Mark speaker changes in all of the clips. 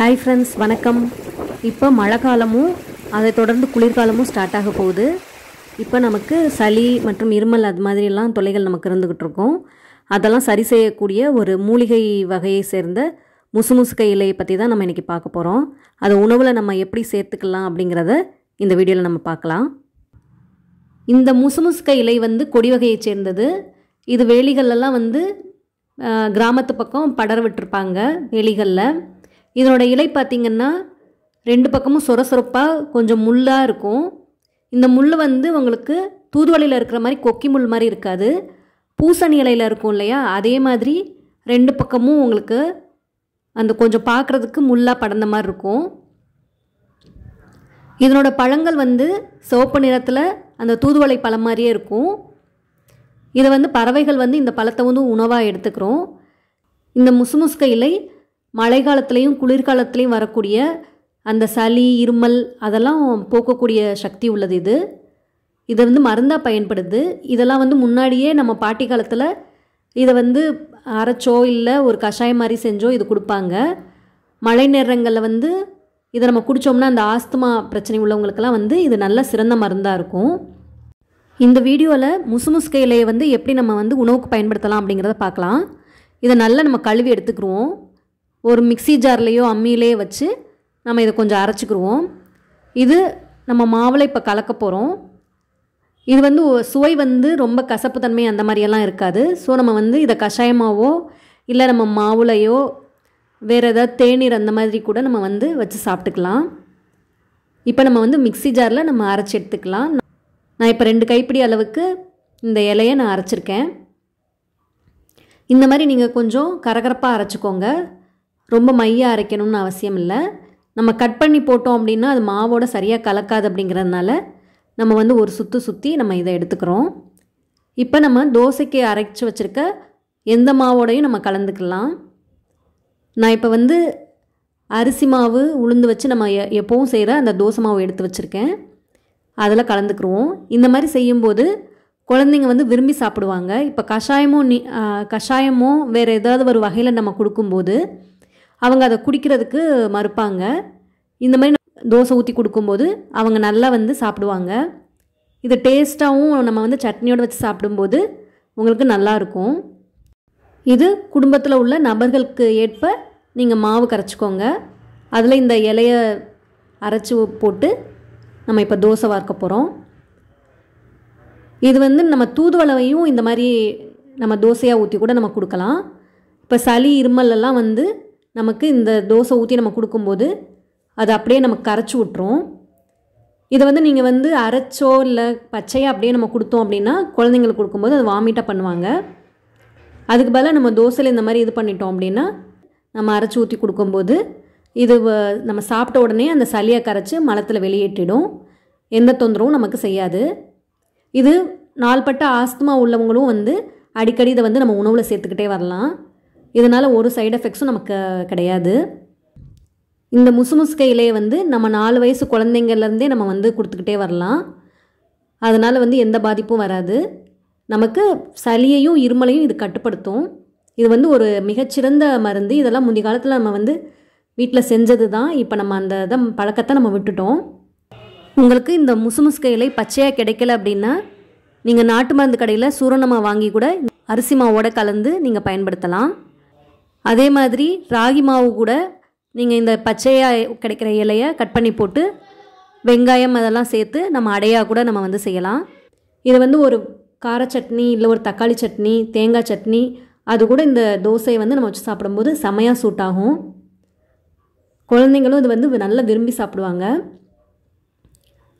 Speaker 1: Hi friends, வணக்கம். இப்போ மழை காலமும் அதை தொடர்ந்து குளிர்காலமும் ஸ்டார்ட் ஆக போகுது. இப்போ நமக்கு சளி மற்றும் இருமல் அது மாதிரியெல்லாம் தொல்லைகள் நமக்கு இருந்துக்கிட்டு இருக்கோம். அதெல்லாம் சரி செய்யக்கூடிய ஒரு மூலிகை வகையை சேர்ந்த முசுமுசுக்கை இலையை பற்றி தான் நம்ம இன்றைக்கி பார்க்க போகிறோம். அதை உணவில் நம்ம எப்படி சேர்த்துக்கலாம் அப்படிங்கிறத இந்த வீடியோவில் நம்ம பார்க்கலாம். இந்த முசுமுசுக்கை இலை கொடி வகையை சேர்ந்தது. இது வேலிகளெல்லாம் கிராமத்து பக்கம் படர விட்டுருப்பாங்க வேலிகளில். இதனோட இலை பார்த்திங்கன்னா ரெண்டு பக்கமும் சொர சொரப்பாக கொஞ்சம் முள்ளாக இருக்கும். இந்த முள் உங்களுக்கு தூதுவளையில் இருக்கிற மாதிரி கொக்கி முள் மாதிரி இருக்காது. பூசணி இலையில் இருக்கும் இல்லையா, அதே மாதிரி ரெண்டு பக்கமும் உங்களுக்கு அந்த கொஞ்சம் பார்க்குறதுக்கு முள்ளாக படர்ந்த மாதிரி இருக்கும். இதனோட பழங்கள் சிவப்பு நிறத்தில் அந்த தூதுவளை பழம் மாதிரியே இருக்கும். இதை பறவைகள் இந்த பழத்தை உணவாக எடுத்துக்கிறோம். இந்த முசுமுசுக்கை இலை மழை காலத்துலேயும் குளிர்காலத்துலேயும் வரக்கூடிய அந்த சளி இருமல் அதெல்லாம் போக்கக்கூடிய சக்தி உள்ளது. இதை மருந்தாக பயன்படுது. இதெல்லாம் முன்னாடியே நம்ம பாட்டி காலத்தில் இதை அரைச்சோ இல்லை ஒரு கஷாயம் மாதிரி செஞ்சோ இது கொடுப்பாங்க. மழை நேரங்களில் இதை நம்ம குடித்தோம்னா அந்த ஆஸ்துமா பிரச்சனை உள்ளவங்களுக்கெல்லாம் இது நல்ல சிறந்த மருந்தாக இருக்கும். இந்த வீடியோவில் முசுமுசுக்கை இலையை எப்படி நம்ம உணவுக்கு பயன்படுத்தலாம் அப்படிங்கிறத பார்க்கலாம். இதை நல்லா நம்ம கழுவி எடுத்துக்கிடுவோம். ஒரு மிக்சி ஜார்லேயோ அம்மியிலேயோ வச்சு நம்ம இதை கொஞ்சம் அரைச்சிக்கிடுவோம். இது நம்ம மாவில் இப்போ கலக்க போகிறோம். இது சுவை ரொம்ப கசப்பு தன்மை அந்த மாதிரியெல்லாம் இருக்காது. ஸோ நம்ம இதை கஷாயமாவோ இல்லை நம்ம மாவுலையோ வேறு ஏதாவது தேநீர் அந்த மாதிரி கூட நம்ம வச்சு சாப்பிட்டுக்கலாம். இப்போ நம்ம மிக்சி ஜாரில் நம்ம அரைச்சி எடுத்துக்கலாம். நான் இப்போ 2 கைப்பிடி அளவுக்கு இந்த இலையை நான் அரைச்சிருக்கேன். இந்த மாதிரி நீங்கள் கொஞ்சம் கரகரப்பாக அரைச்சிக்கோங்க. ரொம்ப மையாக அரைக்கணும்னு அவசியம் இல்லை. நம்ம கட் பண்ணி போட்டோம் அப்படின்னா அது மாவோட சரியாக கலக்காது. அப்படிங்கிறதுனால நம்ம ஒரு சுற்றி நம்ம இதை எடுத்துக்கிறோம். இப்போ நம்ம தோசைக்கு அரைச்சி வச்சுருக்க எந்த மாவோடையும் நம்ம கலந்துக்கலாம். நான் இப்போ அரிசி மாவு உளுந்து வச்சு நம்ம எப்போவும் செய்கிற அந்த தோசை மாவு எடுத்து வச்சுருக்கேன். அதில் கலந்துக்குருவோம். இந்த மாதிரி செய்யும்போது குழந்தைங்க விரும்பி சாப்பிடுவாங்க. இப்போ கஷாயமோ வேறு ஏதாவது ஒரு வகையில் நம்ம கொடுக்கும்போது அவங்க அதை குடிக்கிறதுக்கு மறுப்பாங்க. இந்த மாதிரி தோசை ஊற்றி கொடுக்கும்போது அவங்க நல்லா சாப்பிடுவாங்க. இது டேஸ்ட்டாகவும் நம்ம சட்னியோடு வச்சு சாப்பிடும்போது உங்களுக்கு நல்லாயிருக்கும். இது குடும்பத்தில் உள்ள நபர்களுக்கு ஏற்ப நீங்கள் மாவு கரைச்சிக்கோங்க. அதில் இந்த இலையை அரைச்சி போட்டு நம்ம இப்போ தோசை வார்க்க போகிறோம். இது நம்ம தூதுவளையும் இந்த மாதிரி நம்ம தோசையாக ஊற்றி கூட நம்ம கொடுக்கலாம். இப்போ சளி இருமலெல்லாம் நமக்கு இந்த தோசை ஊற்றி நம்ம கொடுக்கும்போது அது அப்படியே நமக்கு கரைச்சி விட்டுரும். இதை நீங்கள் அரைச்சோ இல்லை பச்சையாக அப்படியே நம்ம கொடுத்தோம் அப்படின்னா குழந்தைங்களுக்கு கொடுக்கும்போது அது வாமிட்டாக பண்ணுவாங்க. அதுக்கு பதிலாக நம்ம தோசையில் இந்த மாதிரி இது பண்ணிட்டோம் அப்படின்னா நம்ம அரைச்சி ஊற்றி கொடுக்கும்போது இது நம்ம சாப்பிட்ட உடனே அந்த சளியை கரைச்சி மலத்தில் வெளியேற்றிடும். எந்த தொந்தரவும் நமக்கு செய்யாது. இது நாள்பட்ட ஆஸ்துமா உள்ளவங்களும் அடிக்கடி இதை நம்ம உணவில் சேர்த்துக்கிட்டே வரலாம். இதனால் ஒரு சைடு எஃபெக்ட்ஸும் நமக்கு கிடையாது. இந்த முசுமுசுக்கை இலையை நம்ம 4 வயசு குழந்தைங்கள்லேருந்தே நம்ம கொடுத்துக்கிட்டே வரலாம். அதனால் எந்த பாதிப்பும் வராது. நமக்கு சளியையும் இருமலையும் இது கட்டுப்படுத்தும். இது ஒரு மிகச்சிறந்த மருந்து. இதெல்லாம் முந்தைய காலத்தில் நம்ம வீட்டில் செஞ்சது தான். இப்போ நம்ம அந்த பழக்கத்தை நம்ம விட்டுட்டோம். உங்களுக்கு இந்த முசுமுசுக்கை இலை பச்சையாக கிடைக்கல அப்படின்னா நீங்கள் நாட்டு மருந்து கடையில் சூரணமாக வாங்கி கூட அரிசி மாவோட கலந்து நீங்கள் பயன்படுத்தலாம். அதே மாதிரி ராகி மாவு கூட நீங்கள் இந்த பச்சையாக கிடைக்கிற இலையை கட் பண்ணி போட்டு வெங்காயம் அதெல்லாம் சேர்த்து நம்ம அடையாக கூட நம்ம செய்யலாம். இது ஒரு கார சட்னி இல்லை ஒரு தக்காளி சட்னி தேங்காய் சட்னி அது கூட இந்த தோசையை நம்ம வச்சு சாப்பிடும்போது செமையாக சூட் ஆகும். குழந்தைங்களும் இது நல்லா விரும்பி சாப்பிடுவாங்க.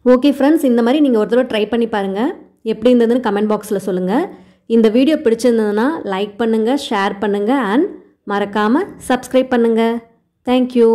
Speaker 1: ஓகே ஃப்ரெண்ட்ஸ், இந்த மாதிரி நீங்கள் ஒரு தடவை ட்ரை பண்ணி பாருங்கள். எப்படி இருந்ததுன்னு கமெண்ட் பாக்ஸில் சொல்லுங்கள். இந்த வீடியோ பிடிச்சிருந்ததுன்னா லைக் பண்ணுங்கள், ஷேர் பண்ணுங்கள் அண்ட் மறக்காமல் சப்ஸ்கிரைப் பண்ணுங்கள். தேங்க்யூ.